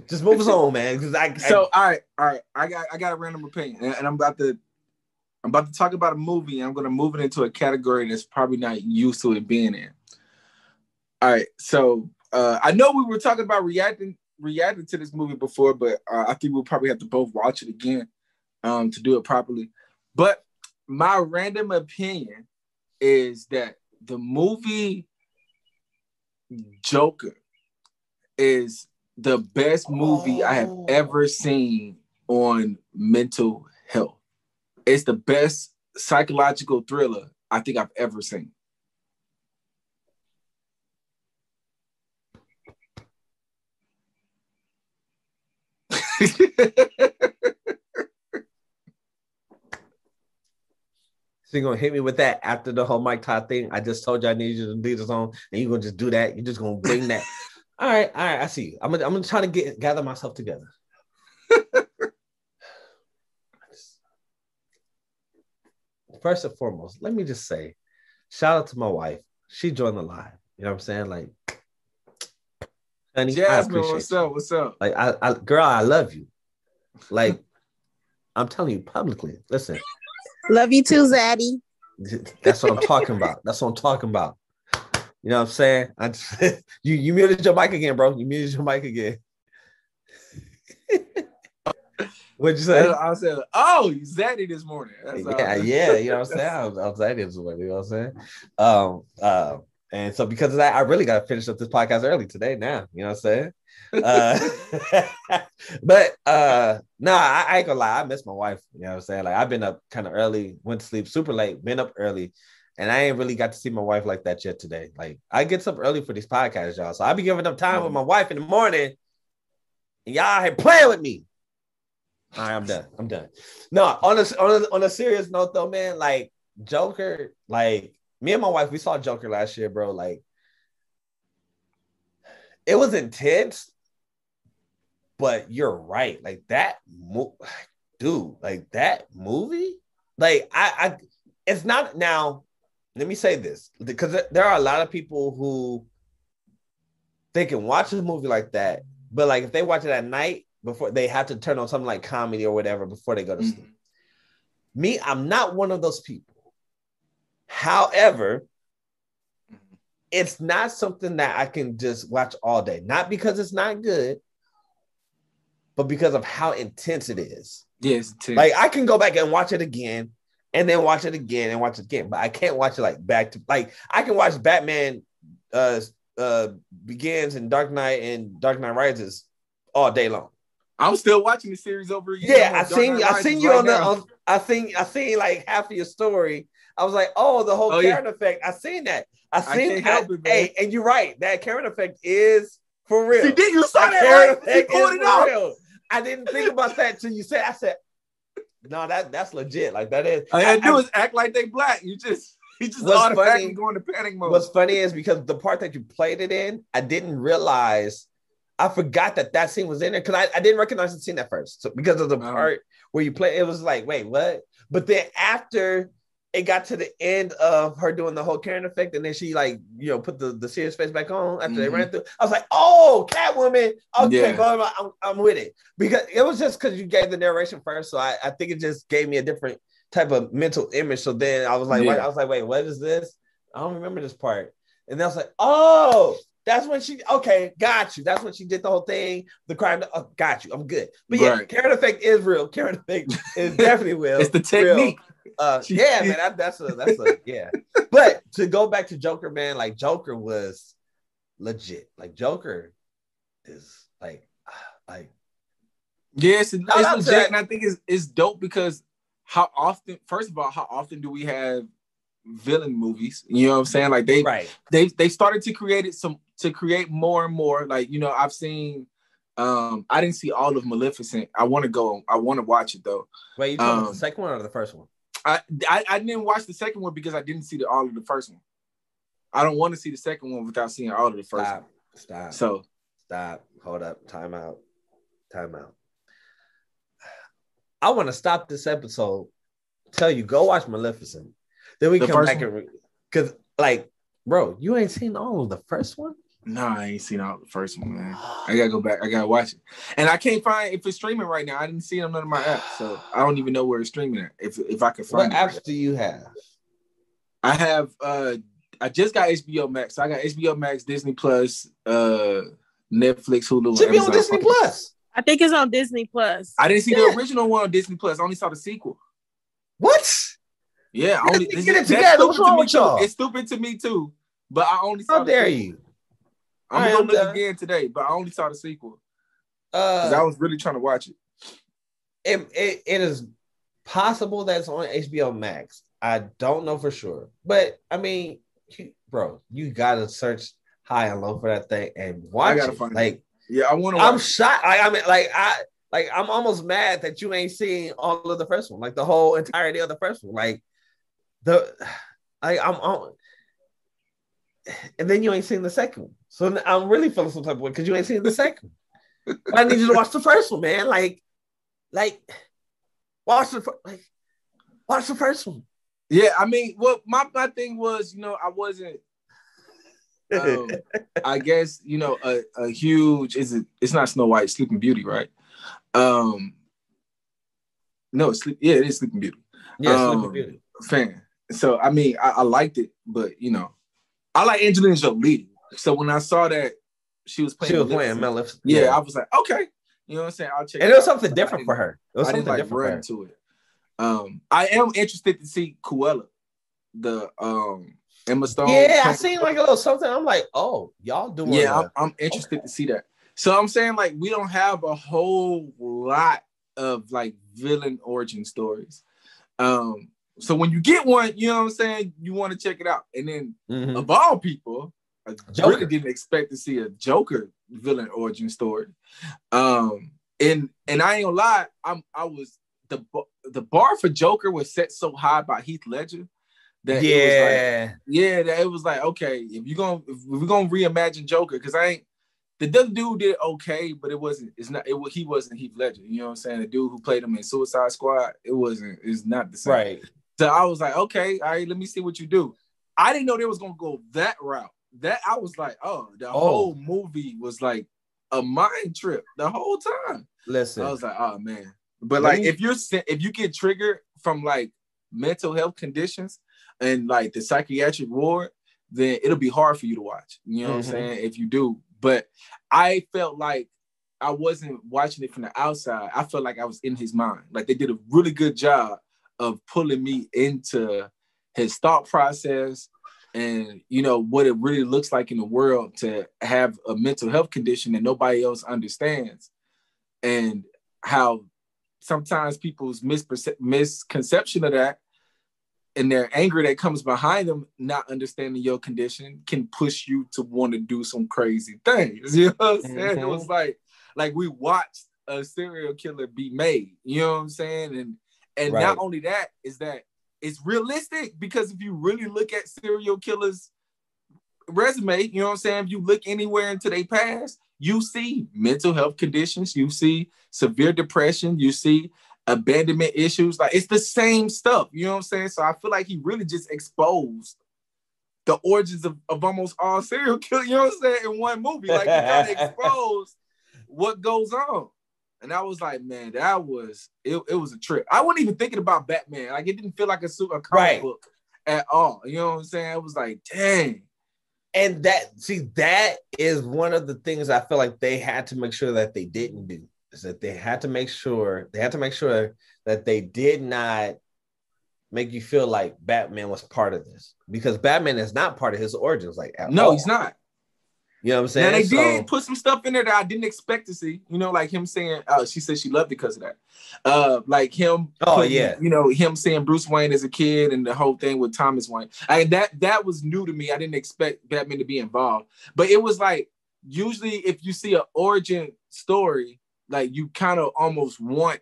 Just move us on, man. Because all right. I got a random opinion, and I'm about to talk about a movie, and I'm going to move it into a category that's probably not used to it being in. All right, so I know we were talking about reacting to this movie before, but I think we'll probably have to both watch it again to do it properly. But my random opinion is that the movie Joker is the best movie I have ever seen on mental health. It's the best psychological thriller I think I've ever seen. So you're gonna hit me with that after the whole Mike Todd thing? I just told you I need you to lead us on, and you're gonna just do that. You're just gonna bring that. All right. I see you. I'm gonna try to gather myself together. First and foremost, let me just say, shout out to my wife. She joined the live. You know what I'm saying? Like, honey, Jasmine, what's up? What's up? Like, girl, I love you. Like, I'm telling you publicly. Listen. Love you too, Zaddy. That's what I'm talking about. That's what I'm talking about. You know what I'm saying? You muted your mic again, bro. You muted your mic again. What'd you say? I said, oh, you zaddy this morning. Yeah. You know what I'm saying? I was zaddy this morning. You know what I'm saying? And so because of that, I really got to finish up this podcast early today now. You know what I'm saying? But no, I ain't gonna lie. I miss my wife. You know what I'm saying? Like, I've been up kind of early, went to sleep super late, been up early, and I ain't really got to see my wife like that yet today. Like, I get up early for these podcasts, y'all. So I be giving up time with my wife in the morning, and y'all ain't playing with me. All right, I'm done. No, on a serious note though, man, like Joker, like me and my wife, we saw Joker last year, bro. Like, it was intense, but you're right. Like that dude, like that movie, like I it's not now. Let me say this, because there are a lot of people who they can watch a movie like that, but like if they watch it at night, before they have to turn on something like comedy or whatever before they go to sleep. Me, I'm not one of those people. However, it's not something that I can just watch all day. Not because it's not good, but because of how intense it is. Yes, yeah, like I can go back and watch it again, and then watch it again and watch it again. But I can't watch it like back to like I can watch Batman Begins and Dark Knight and Dark Knight Rises all day long. I'm still watching the series over again. Yeah, I seen you right I seen like half of your story. I was like, oh, the whole Karen effect. I seen that. I can't help it, man. Hey, and you're right. That Karen effect is for real. You saw that Karen effect is for real. I didn't think about that till you said. I said, no, that's legit. Like that is. All I do is act like they black. You just automatically go into panic mode. What's funny is because the part that you played it in, I didn't realize. I forgot that scene was in there because I didn't recognize the scene at first. So because of the part where you play, it was like, wait, what? But then after it got to the end of her doing the whole Karen effect, and then she like, put the serious face back on after they ran through. I was like, oh, Catwoman. Okay, I'm with it. Because it was just because you gave the narration first. So I think it just gave me a different type of mental image. So then I was like, wait, what is this? I don't remember this part. And then I was like, oh, that's when got you. That's when she did the whole thing. The crime, got you. I'm good. But yeah, Karen effect is real. Karen effect is definitely real. It's the technique. Yeah, man, that's a yeah. But to go back to Joker, man, like Joker was legit. Like Joker is like yes, it's legit, and I think it's dope because how often do we have villain movies? You know what I'm saying? Like they started to create more and more. Like, I've seen I didn't see all of Maleficent. I want to watch it though. Wait, you talking about the second one or the first one? I didn't watch the second one because I didn't see all of the first one. I don't want to see the second one without seeing all of the first one. Stop. Hold up. Time out. I want to stop this episode. Tell you, go watch Maleficent. Then we come back and because, like, bro, you ain't seen all of the first one. No, I ain't seen all the first one, man. I gotta go back. I gotta watch it, and I can't find if it's streaming right now. I didn't see it on none of my apps, so I don't even know where it's streaming at. If I could find what it. What apps do you have? I have. I just got HBO Max. So I got HBO Max, Disney Plus, Netflix, Hulu. Should be on Disney Plus. I think it's on Disney Plus. I didn't see the original one on Disney Plus. I only saw the sequel. What? Yeah, I only get it together. What's wrong with y'all? It's stupid to me too, but I only saw. How dare you? I'm gonna look again today, but I only saw the sequel because I was really trying to watch it. It is possible that it's on HBO Max. I don't know for sure, but I mean, bro, you gotta search high and low for that thing and watch it. Find like, yeah, I want to. I'm shocked. I'm almost mad that you ain't seen all of the first one, like the whole entirety of the first one, and then you ain't seen the second one. So I'm really feeling some type of way because you ain't seen the second one. I need you to watch the first one, man. Watch the first one. Yeah, I mean, well, my thing was, I wasn't. I guess a huge it's not Snow White, Sleeping Beauty, right? No, it is Sleeping Beauty. Yeah, Sleeping Beauty. Fan. So I mean, I liked it, but I like Angelina Jolie. So when I saw that she was playing Maleficent, yeah, I was like, okay, you know what I'm saying? I'll check. And it was something different for her. It was something different for her. To it. I am interested to see Cruella, the Emma Stone. Yeah, I seen like a little something. I'm like, oh, y'all doing? Yeah, I'm interested to see that. So I'm saying like we don't have a whole lot of like villain origin stories. So when you get one, you know what I'm saying, you want to check it out. And then of all people, I really didn't expect to see a Joker villain origin story. And I ain't gonna lie, I was the bar for Joker was set so high by Heath Ledger that it was like okay, if we're gonna reimagine Joker, because the other dude did okay, but he wasn't Heath Ledger. You know what I'm saying? The dude who played him in Suicide Squad, it's not the same. Right. So I was like, okay, all right, let me see what you do. I didn't know they was gonna go that route. That I was like, whole movie was like a mind trip the whole time. Listen, I was like, oh man. But like, if you get triggered from like mental health conditions and like the psychiatric ward, then it'll be hard for you to watch. You know what I'm saying? If you do. But I felt like I wasn't watching it from the outside. I felt like I was in his mind. Like they did a really good job of pulling me into his thought process and, what it really looks like in the world to have a mental health condition that nobody else understands. And how sometimes people's misconception of that and their anger that comes behind them not understanding your condition can push you to want to do some crazy things. You know what I'm saying? It was like we watched a serial killer be made. You know what I'm saying? And not only that, is that it's realistic, because if you really look at serial killers' resume, you know what I'm saying? If you look anywhere into their past, you see mental health conditions, you see severe depression, you see abandonment issues. Like it's the same stuff, you know what I'm saying? So I feel like he really just exposed the origins of almost all serial killers, you know what I'm saying, in one movie. Like he kind of exposed what goes on. And I was like, man, that was it was a trip. I wasn't even thinking about Batman. Like it didn't feel like a comic book at all. You know what I'm saying? I was like, dang. And that is one of the things I feel like they had to make sure that they didn't do. Is that they had to make sure that they did not make you feel like Batman was part of this, because Batman is not part of his origins. Like at all. He's not. You know what I'm saying? Now they did put some stuff in there that I didn't expect to see. Like him saying, she said she loved it because of that. Like him. Him saying Bruce Wayne as a kid and the whole thing with Thomas Wayne. That was new to me. I didn't expect Batman to be involved, but it was like usually if you see an origin story, like you kind of almost want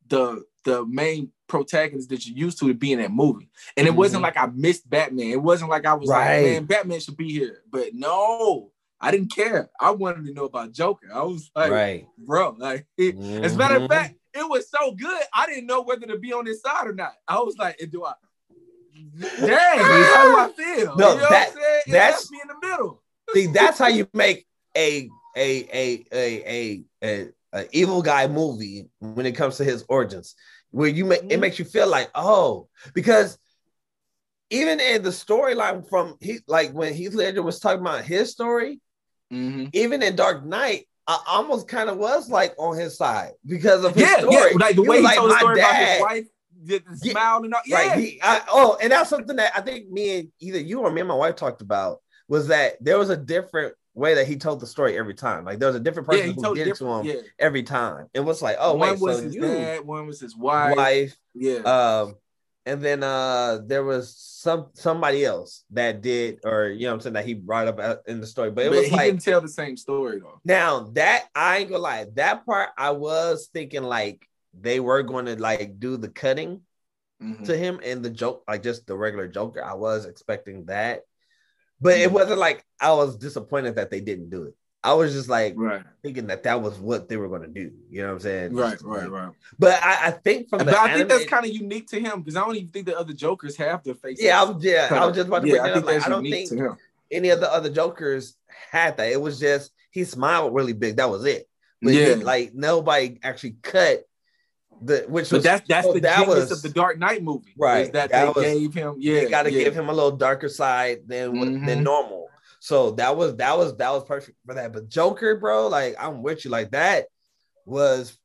the main protagonist that you're used to be in that movie. And it wasn't like I missed Batman. It wasn't like I was like, man, Batman should be here. But no, I didn't care. I wanted to know about Joker. I was like, bro, like, as a matter of fact, it was so good, I didn't know whether to be on his side or not. I was like, do I? Dang, how do I feel? No, you know what I'm saying? It left me in the middle. See, that's how you make a evil guy movie when it comes to his origins, where it makes you feel like, oh, because even in the storyline from when Heath Ledger was talking about his story, even in Dark Knight, I almost kind of was like on his side because of his story. Like the way he told the story about his wife, the smile and all. Yeah. Right. And that's something that I think either you or me and my wife talked about, was that there was a different way that he told the story every time. Like there was a different person who did it to him every time. It was like, oh, one was his dad, one was his wife. Yeah. And then there was somebody else that did, or you know what I'm saying, that he brought up in the story. But he didn't tell the same story though. Now that I ain't gonna lie, that part I was thinking like they were going to like do the cutting to him and the joke, like just the regular Joker. I was expecting that. But it wasn't like I was disappointed that they didn't do it. I was just like thinking that was what they were going to do. You know what I'm saying? Right. But I think I think that's kind of unique to him, because I don't even think the other Jokers have their faces. I was just about to bring it up. Like, I don't think any of the other Jokers had that. It was just he smiled really big. That was it. But nobody actually cut that's the genius of the Dark Knight movie, right? Is that they gave him, they got to give him a little darker side than normal. So that was perfect for that. But Joker, bro, like I'm with you, like that was.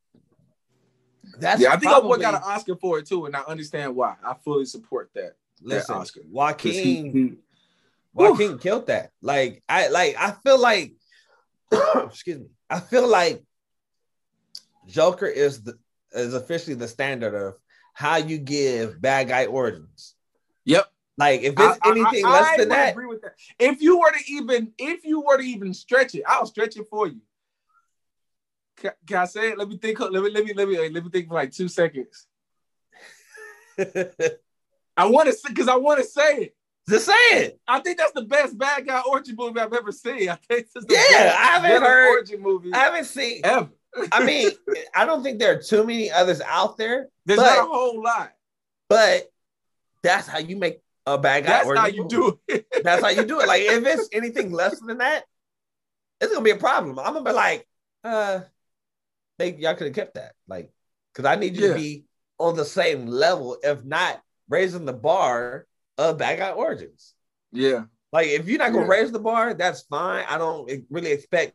I think our boy got an Oscar for it too, and I understand why. I fully support that. Listen, that Oscar. Joaquin killed that. I feel like, excuse me, I feel like Joker is officially the standard of how you give bad guy origins. Yep. Like if it's anything less than that, agree with that. If you were to even stretch it, I'll stretch it for you. Can I say it? Let me think. Let me think for like 2 seconds. I want to say it. Just say it. I think that's the best bad guy origin movie I've ever seen. I think it's I haven't heard origin movie. I haven't seen ever. I mean, I don't think there are too many others out there. There's not a whole lot. But that's how you make a bad guy. That's how you do it. That's how you do it. Like if it's anything less than that, it's gonna be a problem. I'm gonna be like, y'all could have kept that. Like, because I need you to be on the same level, if not raising the bar of bad guy origins. Yeah. Like if you're not gonna raise the bar, that's fine. I don't really expect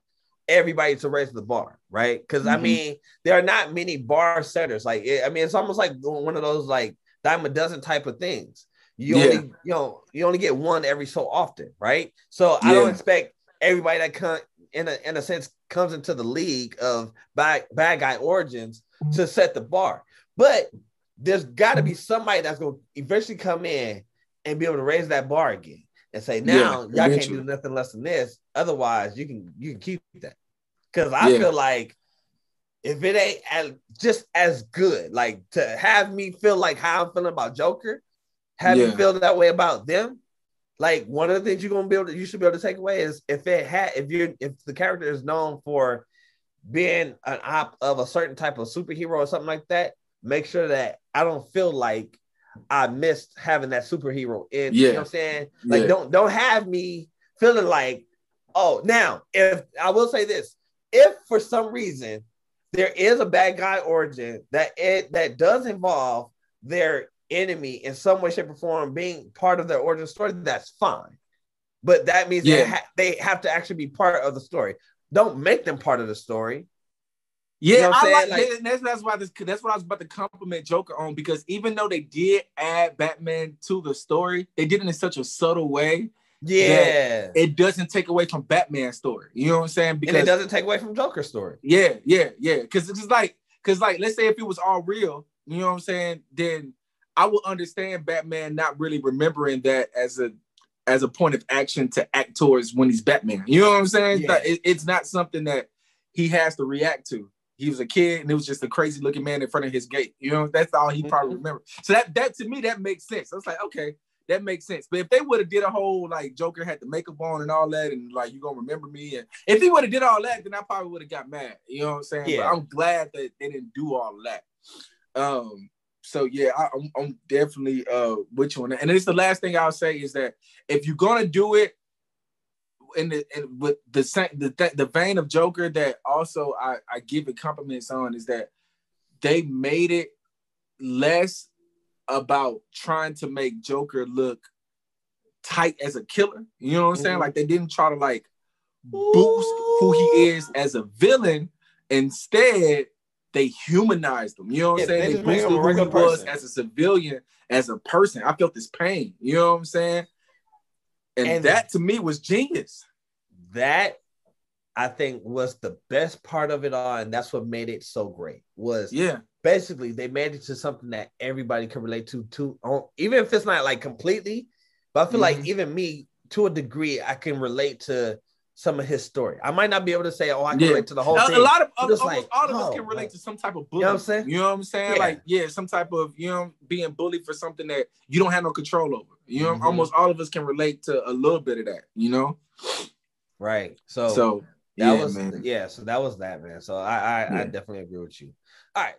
everybody to raise the bar, right? Because I mean, there are not many bar setters. Like, it's almost like one of those like dime a dozen type of things. You only get one every so often, right? So I don't expect everybody that in a sense comes into the league of bad guy origins to set the bar. But there's got to be somebody that's going to eventually come in and be able to raise that bar again and say, now y'all can't do nothing less than this. Otherwise, you can keep that. Because I feel like if it ain't just as good, like to have me feel like how I'm feeling about Joker, have you feel that way about them. Like one of the things you should be able to take away is if the character is known for being an op of a certain type of superhero or something like that, make sure that I don't feel like I missed having that superhero in. You know what I'm saying? Like don't have me feeling like, oh, now if I will say this, if for some reason there is a bad guy origin that does involve their enemy in some way, shape, or form being part of their origin story, that's fine. But that means they have to actually be part of the story. Don't make them part of the story. Yeah, you know I like that's what I was about to compliment Joker on, because even though they did add Batman to the story, they did it in such a subtle way. Yeah, it doesn't take away from Batman's story. You know what I'm saying? Because it doesn't take away from Joker's story. Yeah. Because let's say if it was all real, you know what I'm saying, then I would understand Batman not really remembering that as a point of action to act towards when he's Batman. You know what I'm saying? Yeah. It's not something that he has to react to. He was a kid and it was just a crazy looking man in front of his gate. You know, that's all he probably remembered. So that to me, that makes sense. I was like, okay, that makes sense. But if they would have did a whole like Joker had the makeup on and all that, and like you gonna remember me, and if he would have did all that, then I probably would have got mad. You know what I'm saying? Yeah. But I'm glad that they didn't do all of that. So yeah, I'm definitely with you on that. And it's the last thing I'll say is that if you're gonna do it, with the vein of Joker that also I give it compliments on is that they made it less about trying to make Joker look tight as a killer. You know what I'm saying? Like they didn't try to like boost who he is as a villain. Instead, they humanized him. You know what I'm saying? They boosted who he was as a civilian, as a person. I felt this pain. You know what I'm saying? And that to me was genius. That I think was the best part of it all, and that's what made it so great. Was basically they made it to something that everybody can relate to even if it's not like completely, but I feel like even me to a degree I can relate to some of his story. I might not be able to say, I can relate to the whole thing. A lot of almost all of us can relate to some type of bullying. You know what I'm saying? You know what I'm saying? Like, some type of, being bullied for something that you don't have no control over. You know, almost all of us can relate to a little bit of that, Right. So that was that, man. So I definitely agree with you. All right.